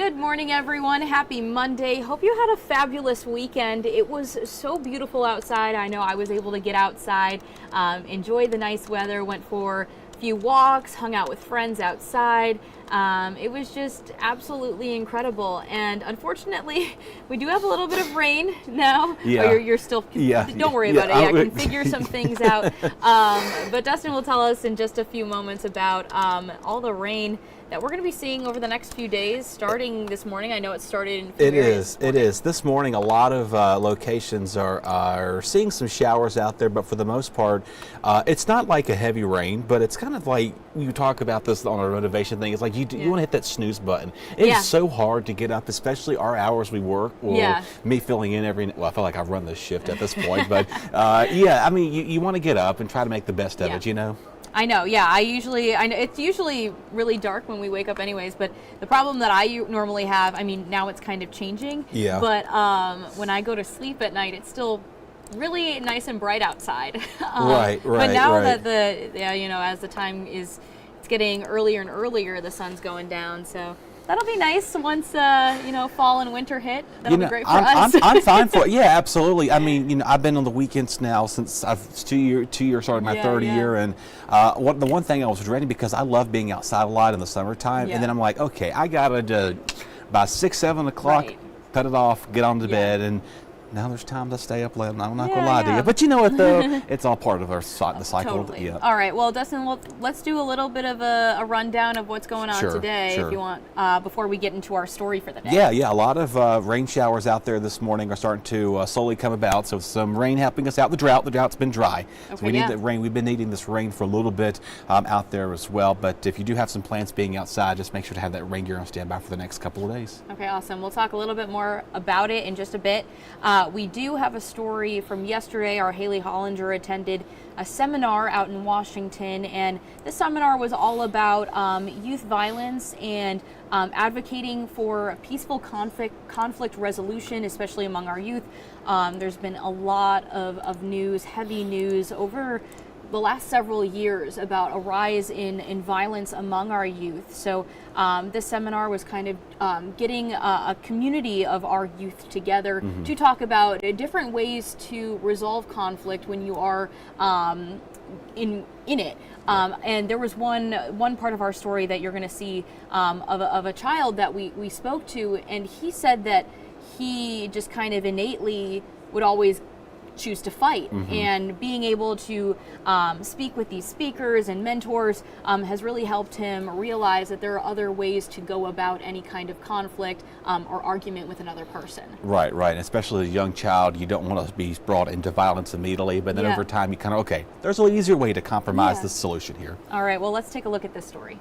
Good morning, everyone. Happy Monday. Hope you had a fabulous weekend. It was so beautiful outside. I know I was able to get outside, enjoy the nice weather, went for a few walks, hung out with friends outside. It was just absolutely incredible. And unfortunately, we do have a little bit of rain now. Yeah. Oh, you're still, Yeah. Don't worry about it. Yeah, I can figure some things out. But Dustin will tell us in just a few moments about all the rain that we're going to be seeing over the next few days, starting this morning. I know it started in It is. This morning, a lot of locations are seeing some showers out there, but for the most part, it's not like a heavy rain, but it's kind of like, you talk about this on our motivation thing, it's like you want to hit that snooze button. It's so hard to get up, especially our hours we work, or me filling in well, I feel like I've run this shift at this point, but I mean, you want to get up and try to make the best of it, you know? I know, yeah. I know it's usually really dark when we wake up anyways, but the problem that I normally have, I mean, now it's kind of changing. Yeah. But when I go to sleep at night, it's still really nice and bright outside. Right. But now that as the time it's getting earlier and earlier, the sun's going down, so that'll be nice once fall and winter hit. That'll be great for us. I'm fine for it. Yeah, absolutely. I mean, I've been on the weekends now since it's 2 years, started my third year, and the one thing I was dreading, because I love being outside a lot in the summertime, and then I'm like, okay, I gotta by 6-7 o'clock cut it off, get on to bed, and now there's time to stay up late. I'm not going to lie to you. But you know what, though? It's all part of the cycle. Totally. Yeah. All right. Well, Dustin, let's do a little bit of a rundown of what's going on today, if you want, before we get into our story for the day. Yeah. A lot of rain showers out there this morning are starting to slowly come about. So some rain helping us out. The drought's been dry. Okay, so we need that rain. We've been needing this rain for a little bit out there as well. But if you do have some plans being outside, just make sure to have that rain gear on standby for the next couple of days. Okay, awesome. We'll talk a little bit more about it in just a bit. We do have a story from yesterday. Our Haley Hollinger attended a seminar out in Washington, and this seminar was all about youth violence and advocating for peaceful conflict resolution, especially among our youth. There's been a lot of news, heavy news over the last several years about a rise in violence among our youth. So this seminar was kind of getting a community of our youth together to talk about different ways to resolve conflict when you are in it. And there was one part of our story that you're going to see of a child that we spoke to, and he said that he just kind of innately would always choose to fight, and being able to speak with these speakers and mentors has really helped him realize that there are other ways to go about any kind of conflict or argument with another person. Right, and especially as a young child, you don't want to be brought into violence immediately, but then over time you kind of, okay, there's an easier way to compromise the solution here. All right, well, let's take a look at this story.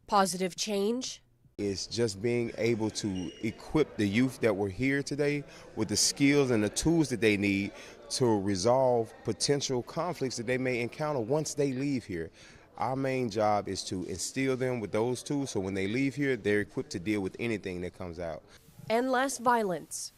Positive change is just being able to equip the youth that were here today with the skills and the tools that they need to resolve potential conflicts that they may encounter once they leave here. Our main job is to instill them with those tools so when they leave here, they're equipped to deal with anything that comes out. And less violence.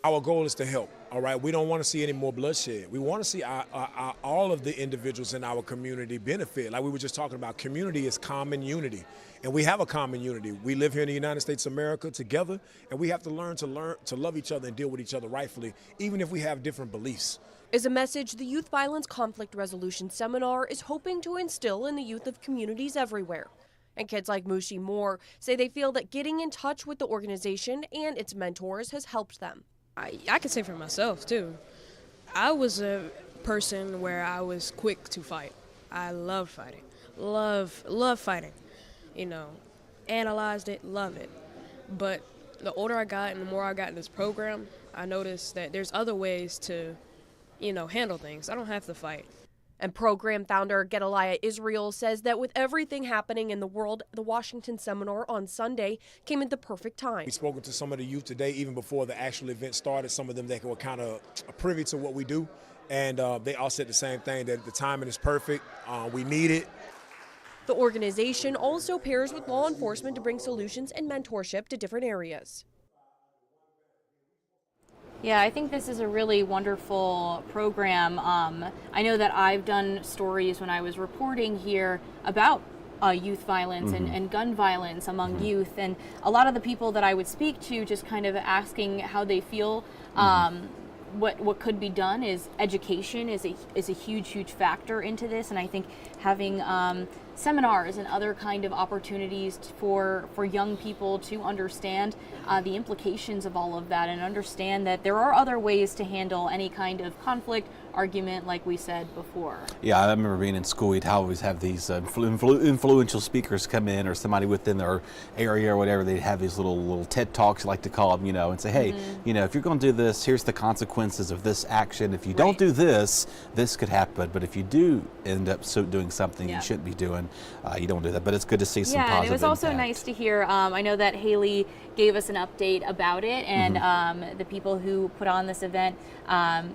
Our goal is to help, all right? We don't want to see any more bloodshed. We want to see all of the individuals in our community benefit. Like we were just talking about, community is common unity, and we have a common unity. We live here in the United States of America together, and we have to learn to love each other and deal with each other rightfully, even if we have different beliefs. Is a message the Youth Violence Conflict Resolution Seminar is hoping to instill in the youth of communities everywhere. And kids like Mushi Moore say they feel that getting in touch with the organization and its mentors has helped them. I can say for myself, too. I was a person where I was quick to fight. I love fighting. Love fighting. You know, analyzed it, love it. But the older I got and the more I got in this program, I noticed that there's other ways to, handle things. I don't have to fight. And program founder Gedaliah Israel says that with everything happening in the world, the Washington seminar on Sunday came at the perfect time. We've spoken to some of the youth today, even before the actual event started, some of them that were kind of privy to what we do. And they all said the same thing, that the timing is perfect. We need it. The organization also pairs with law enforcement to bring solutions and mentorship to different areas. Yeah, I think this is a really wonderful program. I know that I've done stories when I was reporting here about youth violence and gun violence among youth, and a lot of the people that I would speak to just kind of asking how they feel. What could be done is education is a huge factor into this, and I think having seminars and other kind of opportunities for young people to understand the implications of all of that and understand that there are other ways to handle any kind of conflict, argument, like we said before. Yeah, I remember being in school, we'd always have these influential speakers come in, or somebody within their area or whatever. They'd have these little TED Talks, I like to call them, and say, hey, if you're going to do this, here's the consequences of this action. If you don't do this, this could happen. But if you do end up doing something you shouldn't be doing, you don't do that. But it's good to see some positive and it was also impact. nice to hear. I know that Haley gave us an update about it, and the people who put on this event,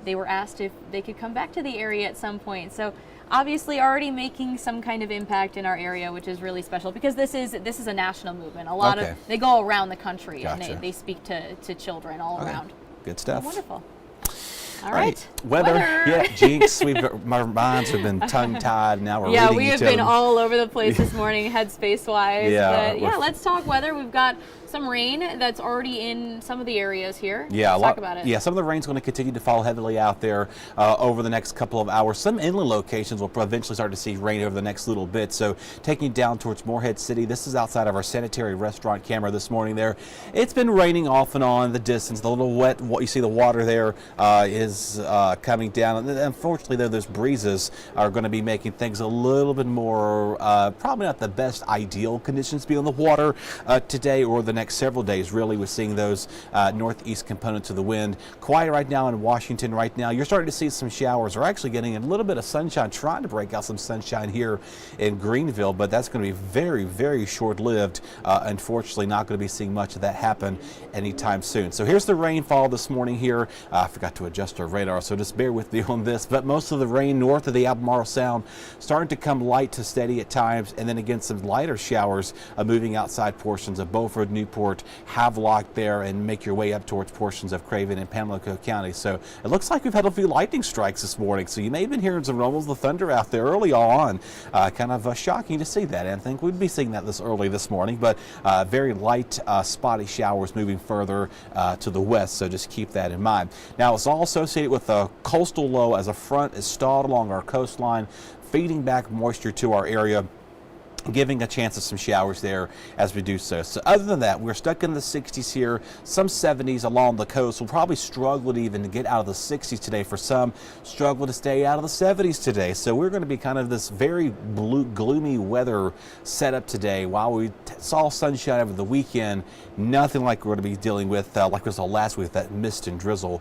they were asked if they could come back to the area at some point. So obviously already making some kind of impact in our area, which is really special, because this is a national movement. A lot of they go around the country and they speak to children all around. Good stuff. Oh, wonderful. All right. Weather. Yeah, jinx. My minds have been tongue-tied. Now we're reading we have each other. been all over the place this morning, headspace-wise. Yeah, but let's talk weather. We've got some rain that's already in some of the areas here. Yeah, let's talk about it. Yeah, some of the rain's going to continue to fall heavily out there over the next couple of hours. Some inland locations will eventually start to see rain over the next little bit. So taking you down towards Morehead City, this is outside of our sanitary restaurant camera this morning there. It's been raining off and on the distance. The little wet, what you see the water there is coming down. And unfortunately, though, those breezes are going to be making things a little bit more, probably not the best ideal conditions to be on the water today or the next several days. Really, we're seeing those northeast components of the wind. Quiet right now in Washington right now. You're starting to see some showers. We're actually getting a little bit of sunshine, trying to break out some sunshine here in Greenville, but that's going to be very, very short-lived. Unfortunately, not going to be seeing much of that happen anytime soon. So here's the rainfall this morning here. I forgot to adjust our radar, so just bear with me on this, but most of the rain north of the Albemarle Sound starting to come light to steady at times, and then again some lighter showers moving outside portions of Beaufort, Newport, Havelock there, and make your way up towards portions of Craven and Pamlico County. So it looks like we've had a few lightning strikes this morning, so you may have been hearing some rumbles of thunder out there early on. Kind of shocking to see that. I think we'd be seeing that this early this morning, but very light spotty showers moving further to the west, so just keep that in mind. Now, it's all associated with a coastal low as a front is stalled along our coastline, feeding back moisture to our area, giving a chance of some showers there as we do so. So other than that, we're stuck in the 60s here, some 70s along the coast. We'll probably struggle to even get out of the 60s today. For some, struggle to stay out of the 70s today. So we're going to be kind of this very gloomy weather setup today. While we saw sunshine over the weekend, nothing like we're going to be dealing with like we saw last week, that mist and drizzle,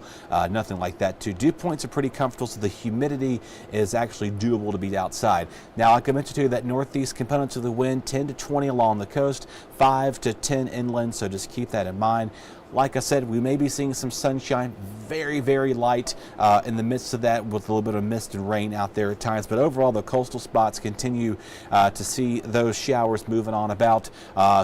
nothing like that too. Dew points are pretty comfortable, so the humidity is actually doable to be outside. Now, like I mentioned to you, that northeast component of the wind, 10 to 20 along the coast, 5 to 10 inland, so just keep that in mind. Like I said, we may be seeing some sunshine, very, very light in the midst of that, with a little bit of mist and rain out there at times. But overall, the coastal spots continue to see those showers moving on about.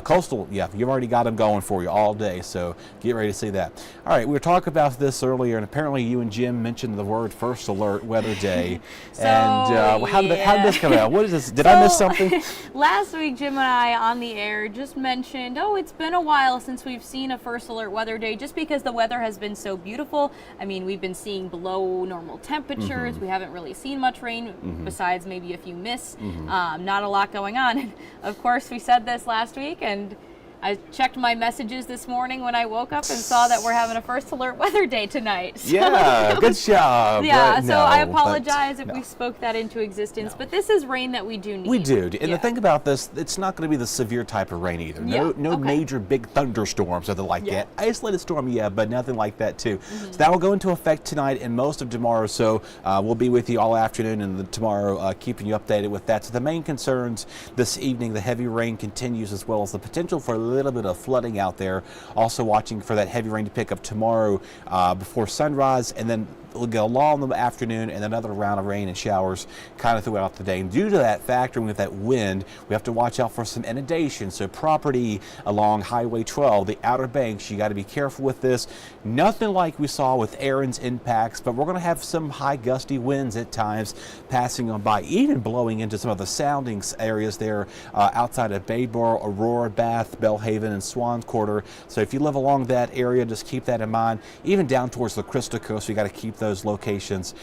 Coastal, yeah, you've already got them going for you all day, so get ready to see that. All right, we were talking about this earlier, and apparently you and Jim mentioned the word first alert weather day. How did this come out? What is this? Did I miss something? Last week, Jim and I on the air just mentioned, it's been a while since we've seen a first alert weather day, just because the weather has been so beautiful. I mean, we've been seeing below normal temperatures. We haven't really seen much rain besides maybe a few mists. Not a lot going on. And of course, we said this last week, and I checked my messages this morning when I woke up and saw that we're having a first alert weather day tonight. So yeah, good job. Yeah, so I apologize if we spoke that into existence, but this is rain that we do need. We do. And the thing about this, it's not going to be the severe type of rain either. No major big thunderstorms or anything like that. Isolated storm, but nothing like that too. So that will go into effect tonight and most of tomorrow. So we'll be with you all afternoon and tomorrow, keeping you updated with that. So the main concerns this evening, the heavy rain continues, as well as the potential for a little bit of flooding out there. Also watching for that heavy rain to pick up tomorrow before sunrise, and then we'll get a lull in the afternoon and another round of rain and showers kind of throughout the day. And due to that factoring with that wind, we have to watch out for some inundation. So property along Highway 12, the Outer Banks, you got to be careful with this. Nothing like we saw with Aaron's impacts, but we're going to have some high gusty winds at times passing on by, even blowing into some of the sounding areas there outside of Bayboro, Aurora, Bath, Bellhaven, and Swan Quarter. So if you live along that area, just keep that in mind. Even down towards the Crystal Coast, we got to keep those locations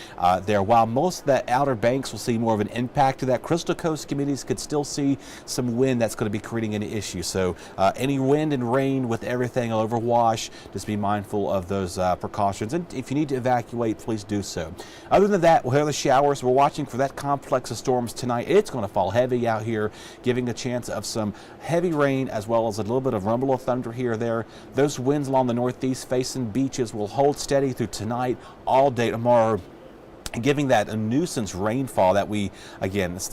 there. While most of that Outer Banks will see more of an impact to that, Crystal Coast communities could still see some wind that's going to be creating an issue. So any wind and rain with everything will overwash. Just be mindful of those precautions. And if you need to evacuate, please do so. Other than that, we'll have the showers. We're watching for that complex of storms tonight. It's going to fall heavy out here, giving a chance of some heavy rain as well as a little bit of rumble of thunder here or there. Those winds along the northeast facing beaches will hold steady through tonight, all day tomorrow, giving that a nuisance rainfall that we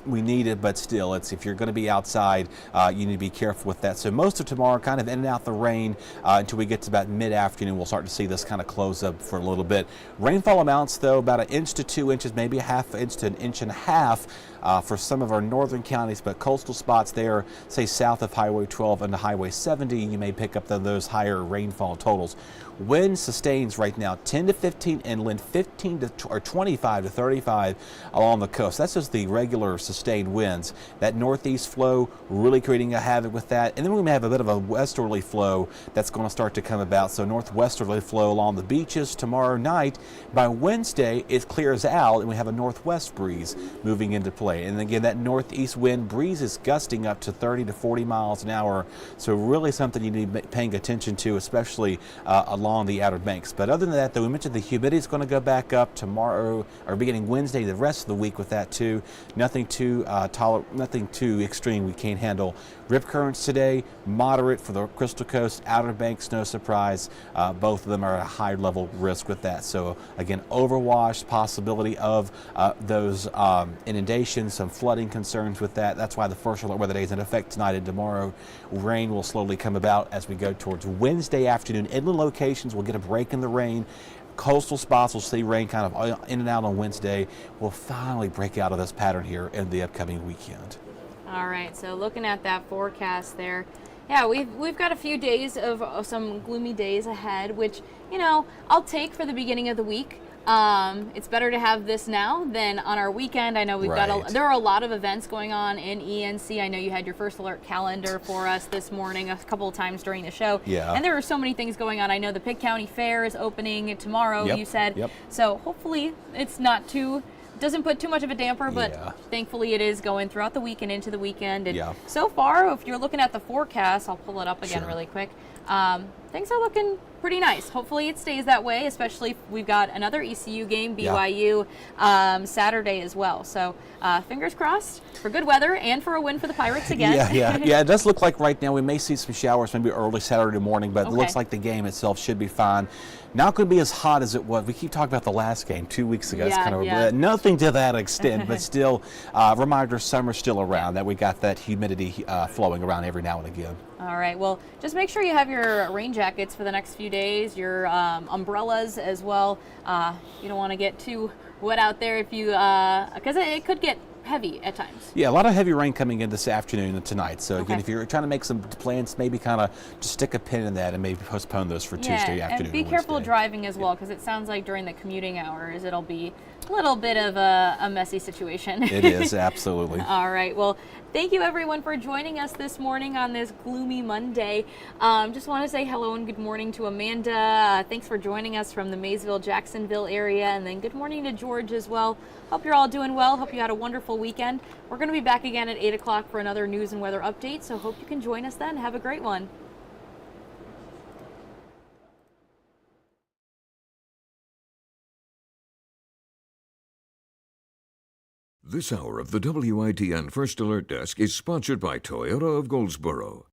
needed, but still, it's, if you're going to be outside, you need to be careful with that. So most of tomorrow, kind of in and out the rain until we get to about mid-afternoon. We'll start to see this kind of close up for a little bit. Rainfall amounts, though, about 1 inch to 2 inches, maybe a half inch to 1.5 inches for some of our northern counties, but coastal spots there, say south of Highway 12 and Highway 70, you may pick up those higher rainfall totals. Wind sustains right now 10 to 15 inland, 15 to or 25 to 35 along the coast. That's just the regular sustained winds. That northeast flow really creating a havoc with that. And then we may have a bit of a westerly flow that's going to start to come about. So northwesterly flow along the beaches tomorrow night. By Wednesday, it clears out and we have a northwest breeze moving into play. And again, that northeast wind breeze is gusting up to 30 to 40 miles an hour. So really something you need to be paying attention to, especially along the Outer Banks. But other than that, though, we mentioned the humidity is going to go back up tomorrow or beginning Wednesday, the rest of the week with that too. Nothing too extreme we can't handle. Rip currents today, moderate for the Crystal Coast, Outer Banks, no surprise. Both of them are at a high level risk with that. So again, overwash, possibility of those inundations, some flooding concerns with that. That's why the first alert weather day is in effect tonight and tomorrow. Rain will slowly come about as we go towards Wednesday afternoon. Inland locations will get a break in the rain. Coastal spots will see rain kind of in and out on Wednesday. We'll finally break out of this pattern here in the upcoming weekend. All right, so looking at that forecast there, yeah, we've got a few days of some gloomy days ahead, which, you know, I'll take for the beginning of the week. It's better to have this now than on our weekend. I know we've got there are a lot of events going on in ENC. I know you had your first alert calendar for us this morning a couple of times during the show. Yeah. And there are so many things going on. I know the Pitt County Fair is opening tomorrow, you said. Yep. So hopefully it's not doesn't put too much of a damper, but thankfully it is going throughout the week and into the weekend. And so far, if you're looking at the forecast, I'll pull it up again really quick. Things are looking pretty nice. Hopefully it stays that way, especially if we've got another ECU game, BYU, Saturday as well. So fingers crossed for good weather and for a win for the Pirates again. Yeah, it does look like right now we may see some showers maybe early Saturday morning, but it looks like the game itself should be fine. Not going to be as hot as it was. We keep talking about the last game 2 weeks ago. It's kind of nothing to that extent, but still, reminder, summer's still around, that we got that humidity flowing around every now and again. All right, well, just make sure you have your rain jackets for the next few days, your umbrellas as well. You don't want to get too wet out there if you, because it could get heavy at times. Yeah, a lot of heavy rain coming in this afternoon and tonight. So again, if you're trying to make some plans, maybe kind of just stick a pin in that and maybe postpone those for Tuesday afternoon. And be careful driving as well, because it sounds like during the commuting hours it'll be a little bit of a messy situation. It is, absolutely. All right, well, thank you everyone for joining us this morning on this gloomy Monday. Just want to say hello and good morning to Amanda. Thanks for joining us from the Maysville, Jacksonville area, and then good morning to George as well. Hope you're all doing well. Hope you had a wonderful weekend. We're going to be back again at 8 o'clock for another news and weather update, so hope you can join us then. Have a great one. This hour of the WITN First Alert Desk is sponsored by Toyota of Goldsboro.